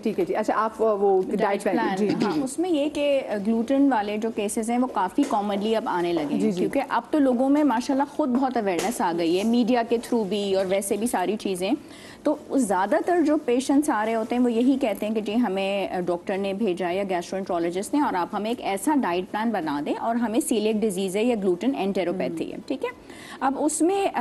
ठीक है जी। अच्छा, आप वो डाइट प्लान जी, हाँ, उसमें ये कि ग्लूटेन वाले जो केसेस हैं वो काफ़ी कॉमनली अब आने लगे हैं, क्योंकि अब तो लोगों में माशाल्लाह खुद बहुत अवेयरनेस आ गई है, मीडिया के थ्रू भी और वैसे भी सारी चीज़ें। तो ज़्यादातर जो पेशेंट्स आ रहे होते हैं वो यही कहते हैं कि जी हमें डॉक्टर ने भेजा या गैस्ट्रोएंटरोलॉजिस्ट ने, और आप हमें एक ऐसा डाइट प्लान बना दें और हमें सीलिएक डिजीज़ है या ग्लूटेन एंटेरोपैथी है, ठीक है। अब उसमें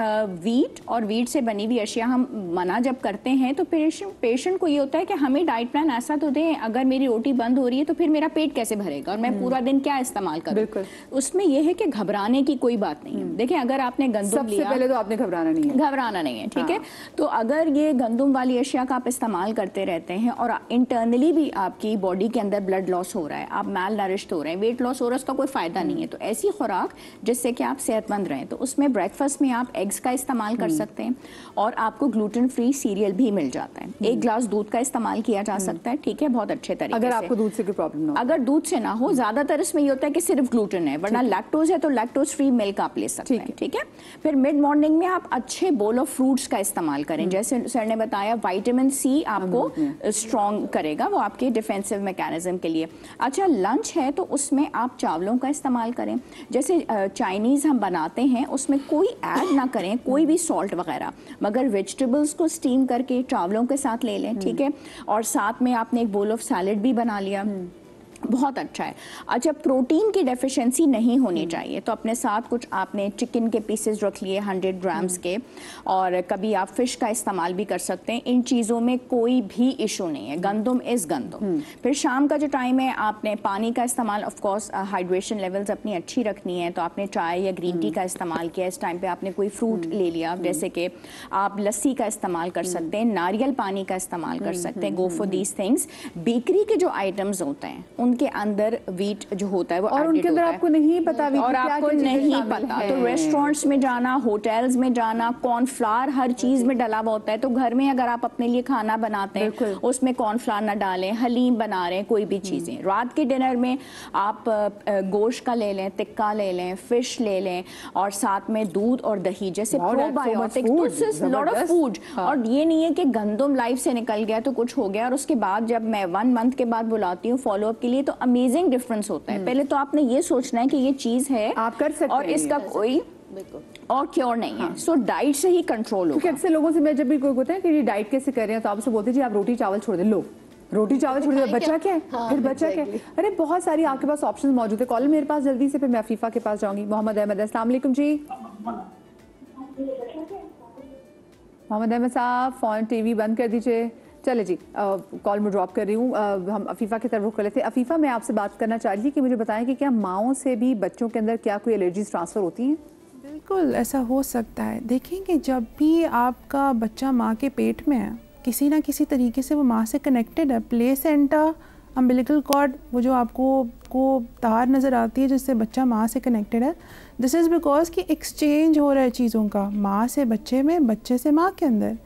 वीट और वीट से बनी हुई अशिया हम मना जब करते हैं तो पेशेंट को ये होता है कि हमें डाइट प्लान ऐसा तो दें, अगर मेरी रोटी बंद हो रही है तो फिर मेरा पेट कैसे भरेगा और मैं पूरा दिन क्या इस्तेमाल करूँ। उसमें यह है कि घबराने की कोई बात नहीं है। देखिए, अगर आपने गंदम लिया, सबसे पहले तो आपने घबराना नहीं है, ठीक है। तो अगर ये गंदम वाली अशिया का आप इस्तेमाल करते रहते हैं और इंटरनली भी आपकी बॉडी के अंदर ब्लड लॉस हो रहा है, आप मैल नरिश्ड हो रहे हैं, वेट लॉस हो रहा है, उसका कोई फायदा नहीं है। तो ऐसी खुराक जिससे कि आप सेहतमंद रहें, तो उसमें ब्रेकफास्ट में आप एग्स का इस्तेमाल कर सकते हैं और आपको ग्लूटेन फ्री सीरियल भी मिल जाता है। एक ग्लास दूध का इस्तेमाल किया जा सकता है, ठीक है, बहुत अच्छे तरीके से। अगर आपको दूध से कोई प्रॉब्लम ना हो, अगर दूध से ना हो, ज्यादातर इसमें ये होता है कि सिर्फ ग्लूटेन है, वरना लैक्टोज है तो लैक्टोज फ्री मिल्क आप ले सकते हैं, ठीक है। फिर मिड मॉर्निंग में आप अच्छे बोल ऑफ फ्रूट्स का इस्तेमाल करें, जैसे सर ने बताया विटामिन सी आपको स्ट्रॉन्ग करेगा, वो आपके डिफेंसिव मैकेनिज्म के लिए। अच्छा, लंच है तो उसमें आप चावलों का इस्तेमाल करें, जैसे चाइनीज़ हम बनाते हैं उसमें कोई ऐड ना करें कोई भी सॉल्ट वगैरह, मगर वेजिटेबल्स को स्टीम करके चावलों के साथ ले लें, ठीक है। और साथ में आपने एक बोल ऑफ सैलेड भी बना लिया, बहुत अच्छा है। अच्छा, प्रोटीन की डेफिशिएंसी नहीं होनी चाहिए, तो अपने साथ कुछ आपने चिकन के पीसेस रख लिए 100 ग्राम्स के, और कभी आप फिश का इस्तेमाल भी कर सकते हैं। इन चीज़ों में कोई भी इशू नहीं है, गंदम इज़ गंदम। फिर शाम का जो टाइम है आपने पानी का इस्तेमाल, ऑफ कोर्स हाइड्रेशन लेवल्स अपनी अच्छी रखनी है, तो आपने चाय या ग्रीन टी का इस्तेमाल किया, इस टाइम पे आपने कोई फ्रूट ले लिया, जैसे कि आप लस्सी का इस्तेमाल कर सकते हैं, नारियल पानी का इस्तेमाल कर सकते हैं, go for these things. Bakery के जो आइटम्स होते हैं उनके अंदर वीट जो होता है वो और उनके अंदर आपको नहीं पता, और आपको नहीं पता, तो रेस्टोरेंट्स में जाना, होटल्स में जाना, कॉर्नफ्लावर हर चीज में डला हुआ होता है। तो घर में अगर आप अपने लिए खाना बनाते हैं उसमें कॉर्नफ्लावर ना डालें, हलीम बना रहे हैं, कोई भी चीजें। रात के डिनर में आप गोश्त का ले लें, टिक्का ले लें, फिश ले लें, और साथ में दूध और दही जैसे प्रोबायोटिक्स, लॉट ऑफ फूड। और ये नहीं है कि गंदम लाइफ से निकल गया तो कुछ हो गया, और उसके बाद जब मैं 1 मंथ के बाद बुलाती हूँ फॉलोअप के लिए तो अमेजिंग डिफरेंस होता है। पहले तो आपने ये सोचना है कि ये चीज है आप कर सकते और इसका कोई और क्योर नहीं है। सो डाइट से ही कंट्रोल होगा। अक्सर लोगों से मैं जब भी कोई होता है कि ये डाइट कैसे कर रहे हैं तो आपसे बोलते हैं जी आप रोटी चावल छोड़ दें, लो रोटी चावल छोड़ दे, बच्चा क्या है? फिर बच्चा क्या है? अरे बहुत सारी आपके पास ऑप्शंस मौजूद है। कॉल मेरे पास जल्दी से, फिर मैं अफीफा के पास जाऊंगी। मोहम्मद अहमद, अस्सलाम वालेकुम जी। मोहम्मद अहमद साहब फोन टीवी बंद कर दीजिए। चले जी, कॉल में ड्रॉप कर रही हूँ। हम अफीफ़ा की तरफ रुख कर लेते हैं। अफीफ़ा, मैं आपसे बात करना चाह रही थी कि मुझे बताएं कि क्या माओं से भी बच्चों के अंदर क्या कोई एलर्जीज ट्रांसफ़र होती हैं? बिल्कुल ऐसा हो सकता है। देखिए कि जब भी आपका बच्चा माँ के पेट में है, किसी ना किसी तरीके से वो माँ से कनेक्टेड है। प्लेसेंटा, अम्बिलिकल कॉर्ड, वो जो आपको तार नज़र आती है जिससे बच्चा माँ से कनेक्टेड है, दिस इज़ बिकॉज कि एक्सचेंज हो रहा है चीज़ों का, माँ से बच्चे में, बच्चे से माँ के अंदर।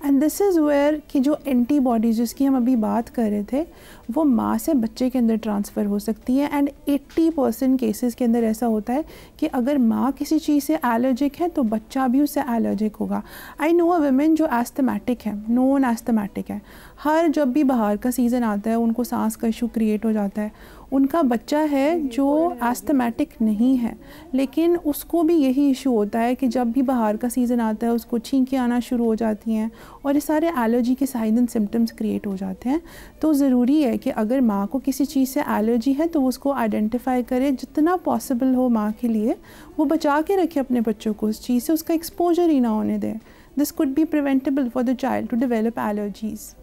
एंड दिस इज़ वेयर कि जो एंटीबॉडीज़ जिसकी हम अभी बात कर रहे थे वो माँ से बच्चे के अंदर ट्रांसफ़र हो सकती है। एंड 80% केसेस के अंदर ऐसा होता है कि अगर माँ किसी चीज़ से एलर्जिक है तो बच्चा भी उससे एलर्जिक होगा। आई नो अ वुमेन जो एस्थमेटिक है, नॉन एस्थमेटिक है, हर जब भी बाहर का सीज़न आता है उनको सांस का इशू क्रिएट हो जाता है। उनका बच्चा है जो एस्थमेटिक नहीं है, लेकिन उसको भी यही इशू होता है कि जब भी बाहर का सीज़न आता है उसको छींकें आना शुरू हो जाती हैं और ये सारे एलर्जी के साइन एंड सिम्टम्स क्रिएट हो जाते हैं। तो ज़रूरी है कि अगर माँ को किसी चीज़ से एलर्जी है तो उसको आइडेंटिफाई करे, जितना पॉसिबल हो माँ के लिए वो बचा के रखे अपने बच्चों को उस चीज़ से, उसका एक्सपोजर ही ना होने दें। This could be preventable for the child to develop allergies.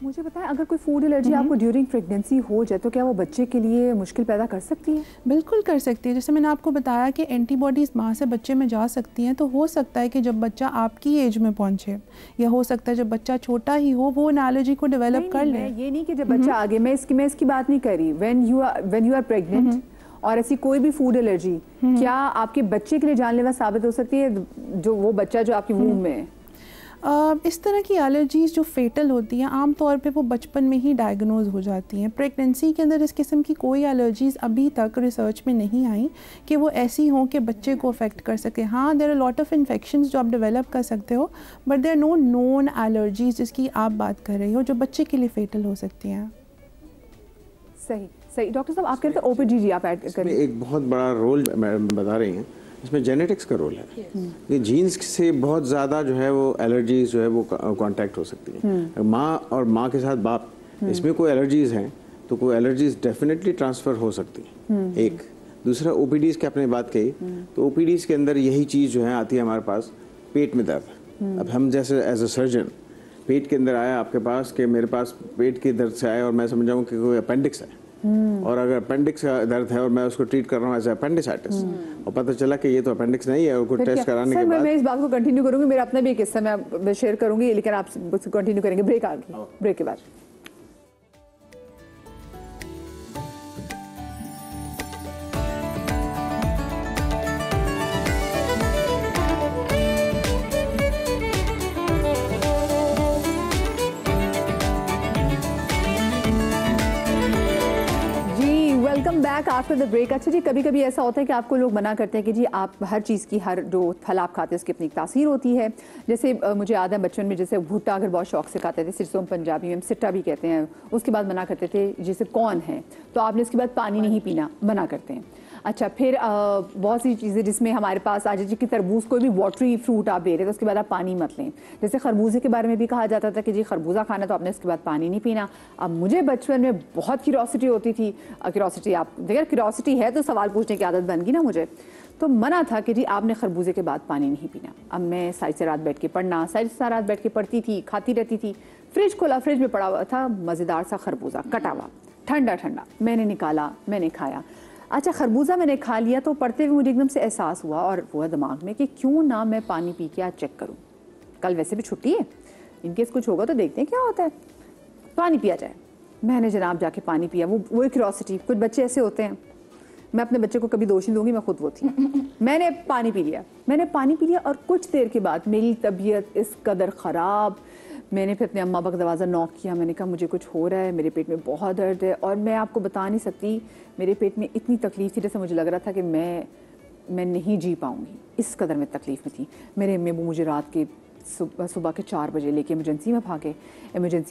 मुझे बताएं, अगर कोई फूड एलर्जी आपको ड्यूरिंग प्रेगनेंसी हो जाए तो क्या वो बच्चे के लिए मुश्किल पैदा कर सकती है? बिल्कुल कर सकती है। जैसे मैंने आपको बताया कि एंटीबॉडीज़ माँ से बच्चे में जा सकती हैं, तो हो सकता है कि जब बच्चा आपकी एज में पहुँचे, या हो सकता है जब बच्चा छोटा ही हो वो उन एलर्जी को डेवलप कर ले। ये नहीं कि जब बच्चा आगे, मैं इसकी बात नहीं कर रही। व्हेन यू आर प्रेग्नेंट और ऐसी कोई भी फूड एलर्जी क्या आपके बच्चे के लिए जानलेवा साबित हो सकती है, जो वो बच्चा जो आपकी वूम में है? इस तरह की एलर्जीज़ जो फेटल होती हैं आम तौर पे वो बचपन में ही डायग्नोज हो जाती हैं। प्रेगनेंसी के अंदर इस किस्म की कोई एलर्जीज़ अभी तक रिसर्च में नहीं आई कि वो ऐसी हों कि बच्चे को अफेक्ट कर सके। हाँ, there are lot of infections जो आप डेवलप कर सकते हो, but there are no known allergies जिसकी आप बात कर रही हो जो बच्चे के लिए फेटल हो सकती हैं। सही सही। डॉक्टर साहब आप कहते हैं ओपीडी जी आप ऐड करें। एक बहुत बड़ा रोल मैडम बता रही हैं, इसमें जेनेटिक्स का रोल है। ये जीन्स से बहुत ज़्यादा जो है वो एलर्जीज जो है वो कांटेक्ट हो सकती है। माँ और माँ के साथ बाप, इसमें कोई एलर्जीज हैं तो कोई एलर्जीज डेफिनेटली ट्रांसफ़र हो सकती है। एक दूसरा ओपीडीज़ की आपने बात कही, तो ओपीडीज़ के अंदर यही चीज़ जो है आती है हमारे पास, पेट में दर्द। अब हम जैसे एज अ सर्जन पेट के अंदर आया आपके पास कि मेरे पास पेट के दर्द से आया और मैं समझाऊँ कि कोई अपेंडिक्स है, और अगर अपेंडिक्स का दर्द है और मैं उसको ट्रीट कर रहा हूँ एज अपेंडिसाइटिस, और पता चला कि ये तो अपेंडिक्स नहीं है, और कुछ टेस्ट कराने के बाद मैं इस बात को कंटिन्यू करूंगी। मेरा अपना भी एक किस्सा मैं शेयर करूंगी, लेकिन आप कंटिन्यू करेंगे ब्रेक आगे, ब्रेक के बाद। Welcome back after the break. अच्छा जी, कभी कभी ऐसा होता है कि आपको लोग मना करते हैं कि जी आप हर चीज़ की, हर जो फल आप खाते हैं उसकी अपनी एक तासीर होती है। जैसे मुझे याद है बचपन में जैसे भुट्टा अगर बहुत शौक से खाते थे, सिरसों पंजाबी में हम सिट्टा भी कहते हैं, उसके बाद मना करते थे जैसे कौन है तो आपने उसके बाद पानी नहीं पीना, मना करते हैं। अच्छा, फिर बहुत सी चीज़ें जिसमें हमारे पास आज जी की तरबूज, कोई भी वाटरी फ्रूट आप दे रहे तो उसके बाद आप पानी मत लें। जैसे खरबूजे के बारे में भी कहा जाता था कि जी खरबूजा खाना तो आपने उसके बाद पानी नहीं पीना। अब मुझे बचपन में बहुत क्यूरोसिटी होती थी, क्यूरोसिटी आप देखिए क्यूरोसिटी है तो सवाल पूछने की आदत बन गई ना मुझे, तो मना था कि जी आपने खरबूजे के बाद पानी नहीं पीना। अब मैं साइड से रात बैठ के पढ़ना, साइड से रात बैठ के पढ़ती थी, खाती रहती थी। फ्रिज खोला, फ्रिज में पड़ा हुआ था मज़ेदार सा खरबूजा कटा हुआ, ठंडा ठंडा, मैंने निकाला, मैंने खाया। अच्छा, खरबूजा मैंने खा लिया तो पढ़ते हुए मुझे एकदम से एहसास हुआ और हुआ दिमाग में कि क्यों ना मैं पानी पी के आज चेक करूं। कल वैसे भी छुट्टी है, इनकेस कुछ होगा तो देखते हैं क्या होता है, पानी पिया जाए। मैंने जनाब जाके पानी पिया। वो क्यूरोसिटी, कुछ बच्चे ऐसे होते हैं, मैं अपने बच्चे को कभी दोष नहीं दूंगी, मैं खुद वो थी। मैंने पानी पी लिया और कुछ देर के बाद मेरी तबीयत इस कदर ख़राब, मैंने फिर अपने अम्मा का दरवाज़ा नॉक किया। मैंने कहा मुझे कुछ हो रहा है, मेरे पेट में बहुत दर्द है, और मैं आपको बता नहीं सकती मेरे पेट में इतनी तकलीफ़ थी जैसे मुझे लग रहा था कि मैं नहीं जी पाऊँगी, इस कदर में तकलीफ़ में थी। मेरे अम्मी अब्बू मुझे रात के सुबह के 4 बजे लेके इमरजेंसी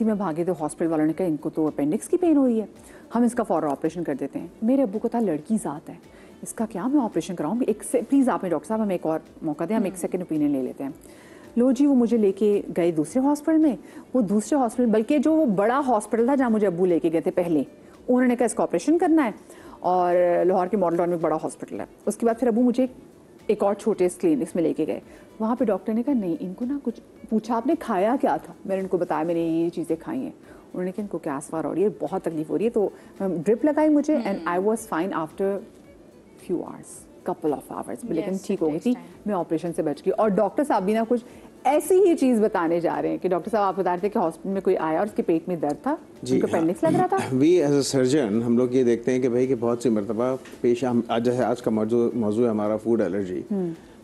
में भागे तो हॉस्पिटल वालों ने कहा इनको तो अपेंडिक्स की पेन हो रही है, हम इसका फ़ौरन ऑपरेशन कर देते हैं। मेरे अब्बू को था लड़की ज़ात है, इसका क्या मैं ऑपरेशन कराऊँ, प्लीज़ आपने डॉक्टर साहब हमें एक और मौका दें, हम एक सेकेंड ओपिनियन ले लेते हैं। लो जी, वो मुझे लेके गए दूसरे हॉस्पिटल में। वो दूसरे हॉस्पिटल, बल्कि जो वो बड़ा हॉस्पिटल था जहाँ मुझे अब्बू लेके गए थे पहले, उन्होंने कहा इसका ऑपरेशन करना है, और लाहौर के मॉडल टाउन में बड़ा हॉस्पिटल है। उसके बाद फिर अब्बू मुझे एक और छोटे क्लिनिक्स में लेके गए। वहाँ पे डॉक्टर ने कहा नहीं, इनको ना कुछ पूछा आपने खाया क्या था, मैंने उनको बताया मैंने ये चीज़ें खाई हैं। उन्होंने कहा इनको गैस वार हो रही है, बहुत तकलीफ हो रही है, तो ड्रिप लगाई मुझे and I was fine after few hours, couple of hours, लेकिन ठीक हो गई थी, मैं ऑपरेशन से बच गई। और डॉक्टर साहब भी ना कुछ ऐसी ही चीज़ बताने जा रहे हैं कि डॉक्टर साहब आप बता रहे थे कि हॉस्पिटल में कोई आया और उसके पेट में दर्द था, उनको अपेंडिक्स लग रहा था। वी एज अ सर्जन हम लोग ये देखते हैं कि भाई कि बहुत सी मरतबा पेश, हम आज का मौजू है हमारा फूड एलर्जी,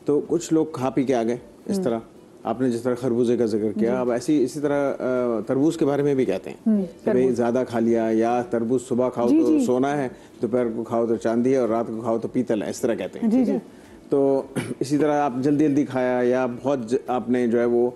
तो कुछ लोग खा पी के आ गए इस तरह, आपने जिस तरह खरबूजे का जिक्र किया, अब इसी तरह तरबूज के बारे में भी कहते हैं कि भाई ज़्यादा खा लिया, या तरबूज सुबह खाओ तो सोना है, दोपहर को खाओ तो चांदी है, और रात को खाओ तो पीतल है, इस तरह कहते हैं। ठीक है, तो इसी तरह आप जल्दी जल्दी खाया, या बहुत आपने जो है वो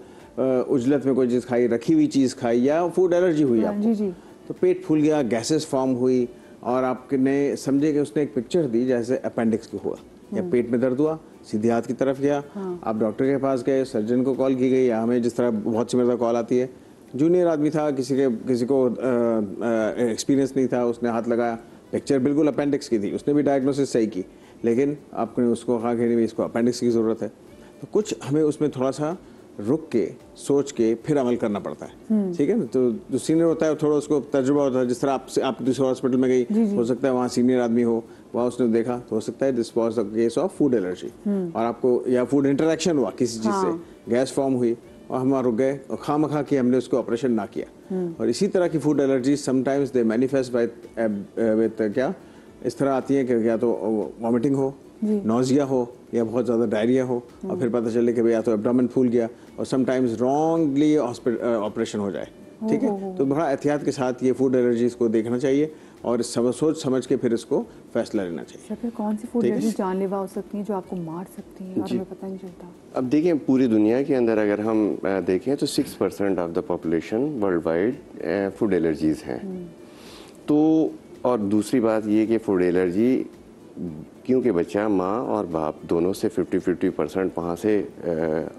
उजलत में कोई चीज़ खाई, रखी हुई चीज़ खाई, या फूड एलर्जी हुई आपको, तो पेट फूल गया, गैसेस फॉर्म हुई, और आपने समझे कि उसने एक पिक्चर दी जैसे अपेंडिक्स को हुआ, या पेट में दर्द हुआ, सीधे हाथ की तरफ गया, आप डॉक्टर के पास गए, सर्जन को कॉल की गई, या हमें जिस तरह बहुत सी मरतबा कॉल आती है, जूनियर आदमी था, किसी को एक्सपीरियंस नहीं था, उसने हाथ लगाया, पिक्चर बिल्कुल अपेंडिक्स की थी, उसने भी डायग्नोसिस सही की, लेकिन आपने उसको कहा कि नहीं इसको अपेंडिक्स की ज़रूरत है। तो कुछ हमें उसमें थोड़ा सा रुक के सोच के फिर अमल करना पड़ता है। ठीक है ना, तो जो सीनियर होता है थोड़ा उसको तजुर्बा होता है, जिस तरह आप दूसरे हॉस्पिटल में गई, हो सकता है वहाँ सीनियर आदमी हो, वहाँ उसने देखा, तो हो सकता है this was the case of food allergy, और आपको या फूड इंटरेक्शन हुआ किसी चीज़ से, गैस फॉर्म हुई, और हम वहाँ रुक गए और खामखा कि हमने उसको ऑपरेशन ना किया। और इसी तरह की food allergy sometimes they manifest with क्या इस तरह आती है कि या तो वॉमिटिंग हो, नोजिया हो या बहुत ज़्यादा डायरिया हो और फिर पता चले कि भाई या तो एब्डोमेन फूल गया और समटाइम्स रॉन्गली ऑपरेशन हो जाए, ठीक है। तो बड़ा एहतियात के साथ ये फूड एलर्जीज को देखना चाहिए और सोच समझ के फिर इसको फैसला लेना चाहिए। फिर कौन सी फूड एलर्जी जानलेवा हो सकती है जो आपको मार सकती है और हमें पता नहीं चलता? अब देखिए पूरी दुनिया के अंदर अगर हम देखें तो 6% of the population world wide food allergies हैं। तो और दूसरी बात ये कि फूड एलर्जी क्योंकि बच्चा माँ और बाप दोनों से 50% वहाँ से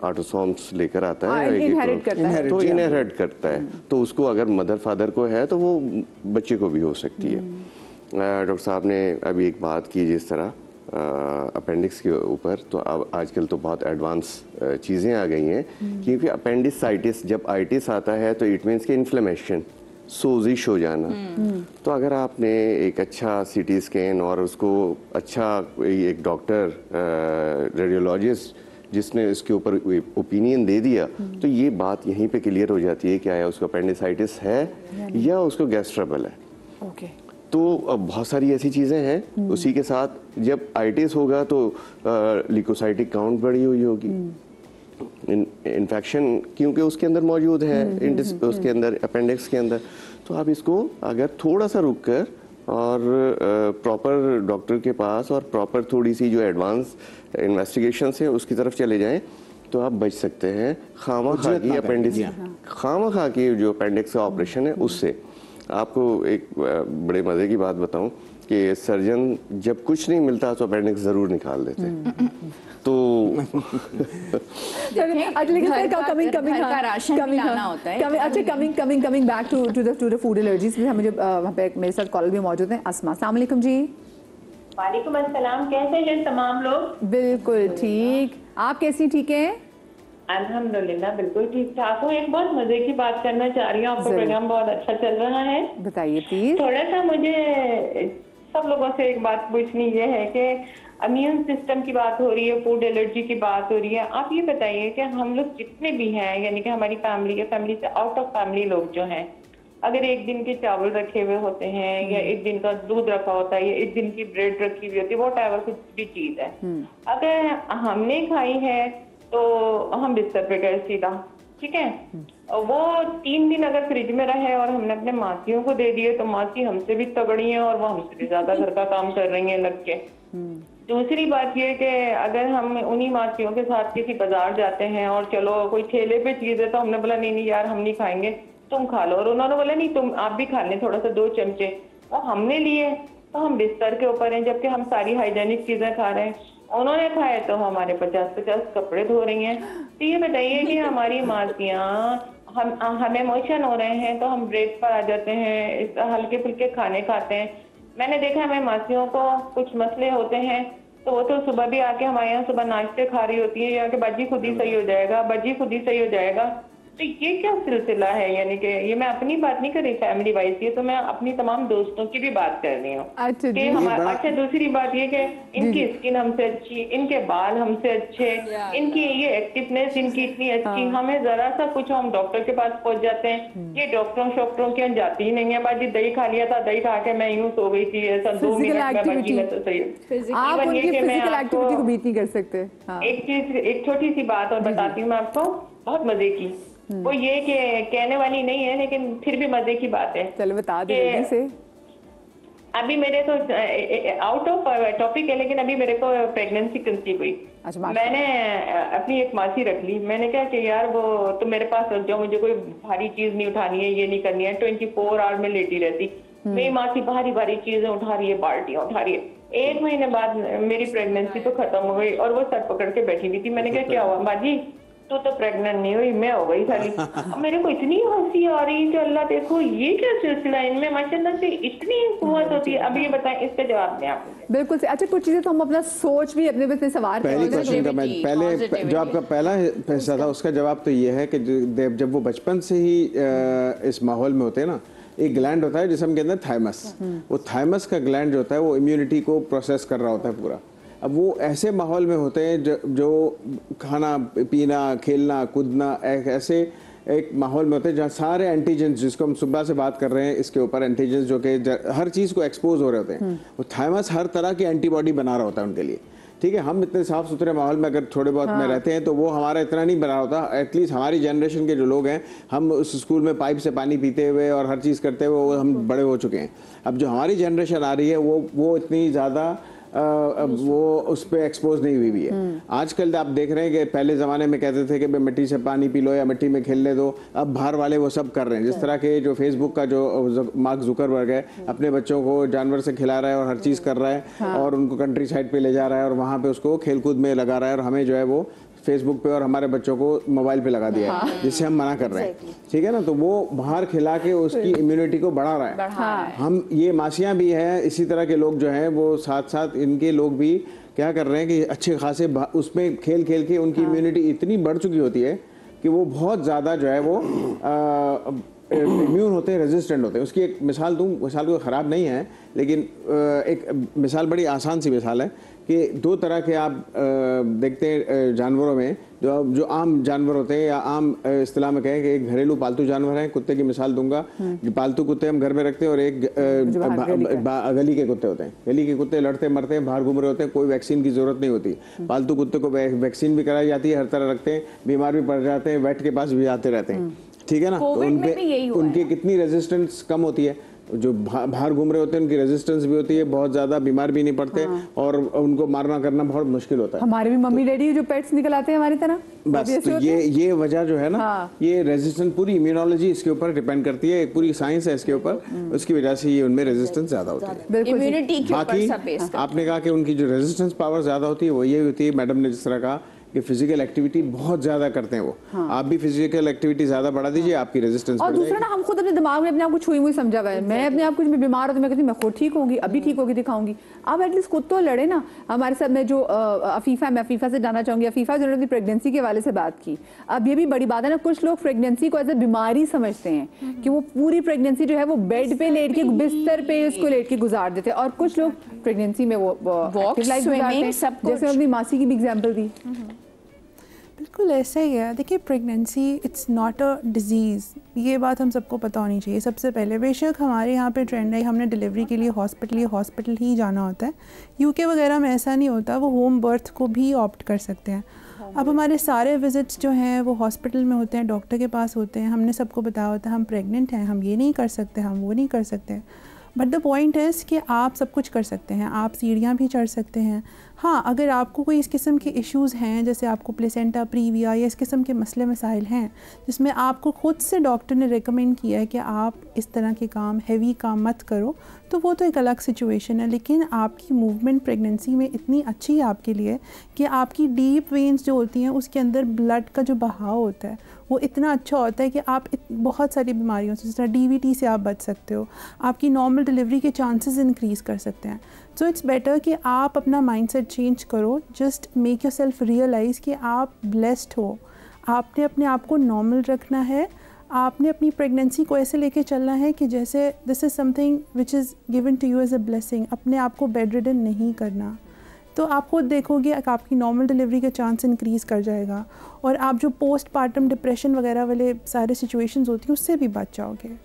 ऑटोसोम्स लेकर आता है, इनहेरिट करता है, तो इनहेरिट करता है। तो उसको अगर मदर फादर को है तो वो बच्चे को भी हो सकती है। डॉक्टर साहब ने अभी एक बात की जिस तरह अपेंडिक्स के ऊपर, तो अब आजकल तो बहुत एडवांस चीज़ें आ गई हैं क्योंकि अपेंडिसाइटिस जब आइटिस आता है तो इट मीन्स कि इन्फ्लेमेशन, सोजिश हो जाना। तो अगर आपने एक अच्छा सीटी स्कैन और उसको अच्छा एक डॉक्टर रेडियोलॉजिस्ट जिसने इसके ऊपर ओपिनियन दे दिया तो ये बात यहीं पे क्लियर हो जाती है कि आया उसको अपेंडिसाइटिस है या उसको गैस ट्रबल है। ओके। तो बहुत सारी ऐसी चीज़ें हैं। उसी के साथ जब आइटिस होगा तो लिकोसाइटिक काउंट बढ़ी हुई होगी, इन्फेक्शन क्योंकि उसके अंदर मौजूद है, उसके अंदर अपेंडिक्स के अंदर। तो आप इसको अगर थोड़ा सा रुक कर और प्रॉपर डॉक्टर के पास और प्रॉपर थोड़ी सी जो एडवांस इन्वेस्टिगेशन है उसकी तरफ चले जाएं तो आप बच सकते हैं खामा-खा की अपेंडिक्स, खामा-खा की जो अपेंडिक्स का ऑपरेशन है उससे। आपको एक बड़े मज़े की बात बताऊं कि सर्जन जब कुछ नहीं मिलता तो अपेंडिक्स ज़रूर निकाल देते हैं। तो coming back to the food allergies, मुझे वहाँ पे मेरे साथ कॉल भी मौजूद है। अस्मा, अस्सलाम वालेकुम जी। वालेकुम अस्सलाम, कैसे हैं तमाम लोग? बिल्कुल ठीक, आप कैसी? ठीक है अल्हम्दुलिल्लाह, बिल्कुल ठीक ठाक हूँ। एक बहुत मजे की बात करना चाह रही हूँ, आपका प्रोग्राम बहुत अच्छा चल रहा है। बताइए प्लीज। थोड़ा सा मुझे सब लोगों से एक बात पूछनी ये है कि इम्यून सिस्टम की बात हो रही है, फूड एलर्जी की बात हो रही है। आप ये बताइए कि हम लोग जितने भी हैं, यानी कि हमारी फैमिली से आउट ऑफ फैमिली लोग जो हैं, अगर एक दिन के चावल रखे हुए होते हैं या एक दिन का दूध रखा होता है या एक दिन की ब्रेड रखी हुई होती है, वॉट एवर कुछ भी चीज है, अगर हमने खाई है तो हम बिस्तर पे गए सीधा, ठीक है। वो 3 दिन अगर फ्रिज में रहे और हमने अपने मासियों को दे दिए तो मासी हमसे भी तगड़ी हैं और वो हमसे भी ज्यादा घर का काम कर रही हैं लग के। दूसरी बात ये कि अगर हम उन्हीं मासियों के साथ किसी बाजार जाते हैं और चलो कोई ठेले पे चीज है तो हमने बोला नहीं नहीं यार हम नहीं खाएंगे, तुम खा लो, और उन्होंने बोला नहीं तुम आप भी खा लें थोड़ा सा 2 चमचे, और हमने लिए तो हम बिस्तर के ऊपर हैं जबकि हम सारी हाइजेनिक चीजें खा रहे हैं। उन्होंने खाए तो हमारे 50-50 कपड़े धो रही हैं। तो ये बताइए कि हमारी मासियाँ हमें मोशन हो रहे हैं तो हम ब्रेक पर आ जाते हैं, इस हल्के फुल्के खाने खाते हैं। मैंने देखा हमें मासियों को कुछ मसले होते हैं तो वो तो सुबह भी आके हमारे यहाँ सुबह नाश्ते खा रही होती है, या कि बाजी खुद ही सही हो जाएगा, बाजी खुद ही सही हो जाएगा। तो ये क्या सिलसिला है? यानी कि ये मैं अपनी बात नहीं कर रही फैमिली वाइज, ये तो मैं अपनी तमाम दोस्तों की भी बात कर रही हूँ। अच्छा दूसरी बात ये कि इनकी स्किन हमसे अच्छी, इनके बाल हमसे अच्छे, इनकी ये एक्टिवनेस इनकी इतनी अच्छी, हमें जरा सा कुछ हम डॉक्टर के पास पहुंच जाते हैं, ये डॉक्टरों के जाती ही नहीं है। बाजी दही खा लिया था, दही खा के मैं यूं सो गई थी, ऐसा 2 मिनट में बाजी में तो सही। आप उनकी फिजिकल एक्टिविटी को बीट नहीं कर सकते। एक चीज, एक छोटी सी बात और बताती हूँ मैं आपको, बहुत मजे की। वो ये कि कहने वाली नहीं है लेकिन फिर भी मजे की बात है। चलो बता दे जल्दी से। अभी मेरे को आउट ऑफ टॉपिक है लेकिन अभी मेरे को प्रेगनेंसी कंसीव हुई। मैंने अपनी एक मासी रख ली। मैंने कहा कि यार वो तुम मेरे पास रख जाओ, मुझे कोई भारी चीज नहीं उठानी है, ये नहीं करनी है। 24 आवर में लेटी रहती। मेरी मासी भारी भारी चीजें उठा रही है, बाल्टियां उठा रही है। 1 महीने बाद मेरी प्रेगनेंसी तो खत्म हो गई और वो सर पकड़ के बैठी हुई थी। मैंने कहा क्या हुआ बाजी, तो प्रेग्नेंट नहीं हुई, मैं हो गई खाली। मेरे को इतनी हंसी आ रही है कि अल्लाह देखो ये क्या सिलसिला, इनमें माशाल्लाह से इतनी कुव्वत होती है। अभी ये बताएं, इसका जवाब दें आप। बिल्कुल से। अच्छा कुछ चीजें तो हम अपना सोच भी अपने बस सवार पहले क्वेश्चन का मैं पहले जो आपका पहला हिस्सा था उसका जवाब तो ये है कि जब वो बचपन से ही इस माहौल में होते हैं ना, एक ग्लैंड होता है जिसम के अंदर थाइमस, वो थाइमस का ग्लैंड जो होता है वो इम्यूनिटी को प्रोसेस कर रहा होता है पूरा। अब वो ऐसे माहौल में होते हैं जो खाना पीना खेलना कूदना ऐसे एक माहौल में होते हैं जहाँ सारे एंटीजेंस, जिसको हम सुबह से बात कर रहे हैं इसके ऊपर, एंटीजेंस जो कि हर चीज़ को एक्सपोज हो रहे होते हैं। वो थाइमस हर तरह की एंटीबॉडी बना रहा होता है उनके लिए। ठीक है, हम इतने साफ सुथरे माहौल में अगर थोड़े बहुत में रहते हैं तो वो हमारा इतना नहीं बना होता। एटलीस्ट हमारी जनरेशन के जो लोग हैं, हम उस स्कूल में पाइप से पानी पीते हुए और हर चीज़ करते हुए हम बड़े हो चुके हैं। अब जो हमारी जनरेशन आ रही है वो इतनी ज़्यादा वो उस पर एक्सपोज नहीं हुई है। आजकल आप देख रहे हैं कि पहले ज़माने में कहते थे कि मिट्टी से पानी पी लो या मिट्टी में खेलने दो, अब बाहर वाले वो सब कर रहे हैं। जिस तरह के जो फेसबुक का जो मार्क जुकरबर्ग है, अपने बच्चों को जानवर से खिला रहा है और हर चीज़ कर रहा है और उनको कंट्री साइड पे ले जा रहा है और वहाँ पे उसको खेलकूद में लगा रहा है, और हमें जो है वो फेसबुक पे और हमारे बच्चों को मोबाइल पे लगा दिया है, जिससे हम मना कर रहे हैं। ठीक है ना, तो वो बाहर खिला के उसकी इम्यूनिटी को बढ़ा रहा है। हम ये मासियाँ भी हैं, इसी तरह के लोग जो हैं वो साथ साथ इनके लोग भी क्या कर रहे हैं कि अच्छे खासे उसमें खेल खेल के उनकी इम्यूनिटी इतनी बढ़ चुकी होती है कि वो बहुत ज़्यादा जो है वो इम्यून होते हैं, रेजिस्टेंट होते हैं। उसकी एक मिसाल दूँ, मिसाल कोई ख़राब नहीं है, लेकिन एक मिसाल बड़ी आसान सी मिसाल है कि दो तरह के आप देखते हैं जानवरों में, जो आम जानवर होते हैं या आम इस्तिलाह में कहें कि एक घरेलू पालतू जानवर है। कुत्ते की मिसाल दूंगा, पालतू कुत्ते हम घर में रखते हैं और एक गली के कुत्ते होते हैं। गली के कुत्ते लड़ते मरते हैं, बाहर घूम रहे होते हैं, कोई वैक्सीन की जरूरत नहीं होती। पालतू कुत्ते को वैक्सीन भी कराई जाती है, हर तरह रखते हैं, बीमार भी पड़ जाते हैं, वेट के पास भी जाते रहते हैं। ठीक है ना, तो उनके कितनी रेजिस्टेंस कम होती है। जो बाहर घूम रहे होते हैं उनकी रेजिस्टेंस भी होती है, बहुत ज्यादा बीमार भी नहीं पड़ते और उनको मारना करना बहुत मुश्किल होता है। हमारे भी मम्मी डैडी जो पेट्स निकल आते हैं हमारी तरह, बस तो ये वजह जो है ना, ये रेजिस्टेंस पूरी इम्यूनोलॉजी इसके ऊपर डिपेंड करती है, एक पूरी साइंस है इसके ऊपर, उसकी वजह से ये उनमें रेजिस्टेंस ज्यादा होती है। बाकी आपने कहा कि उनकी जो रेजिस्टेंस पावर ज्यादा होती है वो ये होती है, मैडम ने जिस तरह कहा कि फिजिकल एक्टिविटी बहुत ज्यादा करते हैं वो। आप भी फिजिकल एक्टिविटी ज्यादा बढ़ा दीजिए, आपकी रेजिस्टेंस और दूसरा ना, हम खुद अपने दिमाग में अपने आप को छुई हुई समझा हुआ है। मैं अपने आप कुछ भी बीमार हो तो मैं कहती हूँ मैं खुद ठीक होंगी, अभी ठीक होगी, दिखाऊंगी। अब एटलीस्ट खुद तो लड़े ना। हमारे साथ में जो अफीफा, मैं अफीफा से जानना चाहूंगी, अफीफा जिन्होंने प्रेगनेंसी के हवाले से बात की, अब ये भी बड़ी बात है ना, कुछ लोग प्रेगनेंसी को एज ए बीमारी समझते हैं कि वो पूरी प्रेगनेंसी जो है वो बेड पे लेट के, बिस्तर पे उसको लेट के गुजार देते हैं, और कुछ लोग प्रेगनेंसी में वो एक्टिव लाइफ गुजारते हैं, जैसे अपनी मासी की भी एग्जाम्पल दी। बिल्कुल ऐसा ही है। देखिए, pregnancy it's not a disease, ये बात हम सबको पता होनी चाहिए सबसे पहले। बेशक हमारे यहाँ पे ट्रेंड है, हमने डिलीवरी के लिए हॉस्पिटल ही जाना होता है। यूके वगैरह में ऐसा नहीं होता, वो होम बर्थ को भी ऑप्ट कर सकते हैं। अब हमारे सारे विज़िट्स जो हैं वो हॉस्पिटल में होते हैं, डॉक्टर के पास होते हैं। हमने सबको बताया होता है हम प्रेग्नेंट हैं, हम ये नहीं कर सकते, हम वो नहीं कर सकते। बट द पॉइंट इज़ कि आप सब कुछ कर सकते हैं, आप सीढ़ियाँ भी चढ़ सकते हैं। हाँ, अगर आपको कोई इस किस्म के इश्यूज़ हैं, जैसे आपको प्लेसेंटा प्रीविया या इस किस्म के मसले मसाइल हैं जिसमें आपको खुद से डॉक्टर ने रेकमेंड किया है कि आप इस तरह के काम, हैवी काम मत करो, तो वो तो एक अलग सिचुएशन है। लेकिन आपकी मूवमेंट प्रेगनेंसी में इतनी अच्छी है आपके लिए कि आपकी डीप वेन्स जो होती हैं उसके अंदर ब्लड का जो बहाव होता है वो इतना अच्छा होता है कि आप बहुत सारी बीमारियों से, जिस तरह DVT से आप बच सकते हो, आपकी नॉर्मल डिलीवरी के चांसेस इंक्रीज़ कर सकते हैं। सो इट्स बेटर कि आप अपना माइंडसेट चेंज करो, just make yourself realise कि आप ब्लेस्ड हो। आपने अपने आप को नॉर्मल रखना है, आपने अपनी प्रेगनेंसी को ऐसे लेके चलना है कि जैसे this is something which is given to you as a blessing. अपने आप को बेड रिडन नहीं करना, तो आप खुद देखोगे कि आपकी नॉर्मल डिलीवरी का चांस इंक्रीज़ कर जाएगा और आप जो पोस्ट पार्टम डिप्रेशन वगैरह वाले सारे सिचुएशंस होती हैं उससे भी बच जाओगे।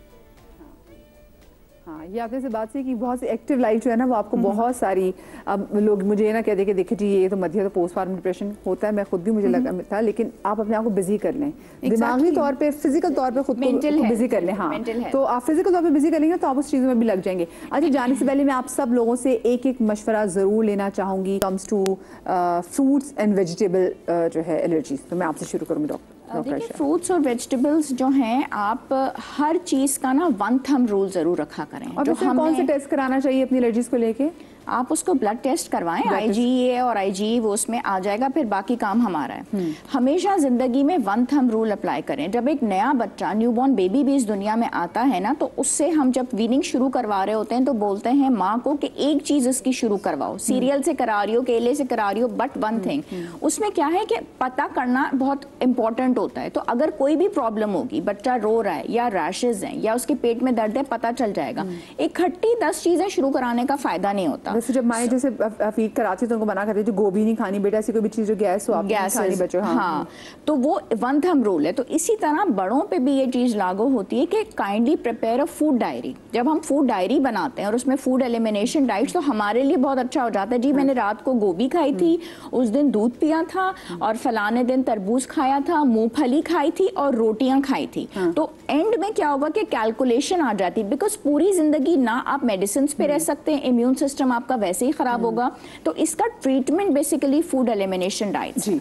हाँ, ये आपने से बात की कि बहुत सी एक्टिव लाइफ जो है ना वो आपको बहुत सारी, अब लोग मुझे ये ना कह दे कि देखिए जी ये तो मध्य तो पोस्ट पार्टम डिप्रेशन होता है, मैं खुद भी मुझे लगा था, लेकिन आप अपने आप को बिजी कर लें, दिमागी तौर पे, फिजिकल तौर पे खुद को बिजी कर लें। हाँ, तो आप फिजिकल तौर पे बिजी कर लेंगे तो आप उस चीज़ों में भी लग जाएंगे। अच्छा, जाने से पहले मैं आप सब लोगों से एक एक मशवरा ज़रूर लेना चाहूँगी comes to fruits and vegetable जो है एलर्जीज। तो मैं आपसे शुरू करूँगी डॉक्टर। देखिए, फ्रूट्स और वेजिटेबल्स जो हैं, आप हर चीज़ का ना वन थंब रूल ज़रूर रखा करें। और जो कौन से टेस्ट कराना चाहिए अपनी एलर्जीज को लेके? आप उसको ब्लड टेस्ट करवाएं, IgE और IgE वो उसमें आ जाएगा, फिर बाकी काम हमारा है। हमेशा जिंदगी में वन थंब रूल अप्लाई करें। जब एक नया बच्चा, न्यूबॉर्न बेबी भी इस दुनिया में आता है ना, तो उससे हम जब वीनिंग शुरू करवा रहे होते हैं तो बोलते हैं माँ को कि एक चीज इसकी शुरू करवाओ, सीरियल से करा रही हो, केले से करा रही हो, बट वन थिंग उसमें क्या है कि पता करना बहुत इंपॉर्टेंट होता है। तो अगर कोई भी प्रॉब्लम होगी, बच्चा रो रहा है या रैशेज हैं या उसके पेट में दर्द है, पता चल जाएगा। एक खट्टी 10 चीजें शुरू कराने का फायदा नहीं होता। वैसे जब माएँ जैसे फीड कराती तो उनको मना करती है, जो गोभी नहीं खानी बेटा, ऐसी कोई भी चीज़ जो गैस हो आप नहीं खानी बच्चों। हाँ, तो वो वन थंब रूल है। तो इसी तरह बड़ों पे भी ये चीज़ लागू होती है कि kindly prepare a food diary. जब हम फूड डायरी बनाते हैं और उसमें फूड एलिमिनेशन डाइट्स, तो हमारे लिए बहुत अच्छा हो जाता है। जी मैंने रात को गोभी खाई थी, उस दिन दूध पिया था, और फलाने दिन तरबूज खाया था, मूंगफली खाई थी और रोटियां खाई थी। तो एंड में क्या होगा कि कैलकुलेशन आ जाती है, बिकॉज पूरी जिंदगी ना आप मेडिसिन पे रह सकते हैं, इम्यून सिस्टम आपका वैसे ही खराब होगा। तो इसका treatment basically food elimination diet. जी,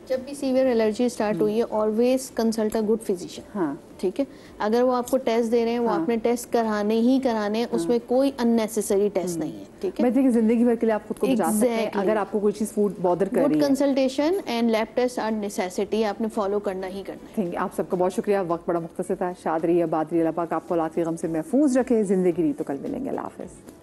जब भी सीवियर एलर्जी स्टार्ट हुई है, always consult a good physician. हाँ, ठीक है, अगर वो आपको टेस्ट दे रहे हैं, वो आपने टेस्ट कराने ही कराने हैं, उसमें कोई अननेसेसरी टेस्ट नहीं है। ठीक है, मैं देखिए जिंदगी भर के लिए आप खुद को बचा सकते हैं अगर आपको कोई चीज़ फूड बॉदर कर रही गुड है। Consultation and lab test are necessity, आपने फॉलो करना ही करना है। थैंक यू, आप सबका बहुत शुक्रिया। वक्त बड़ा मुख्तसर था। शाद रहिए, आबाद रहिए, अल्लाह पाक आपको औलाद के गम से महफूज रखे। जिंदगी रही तो कल मिलेंगे। अल्लाह हाफ़िज़।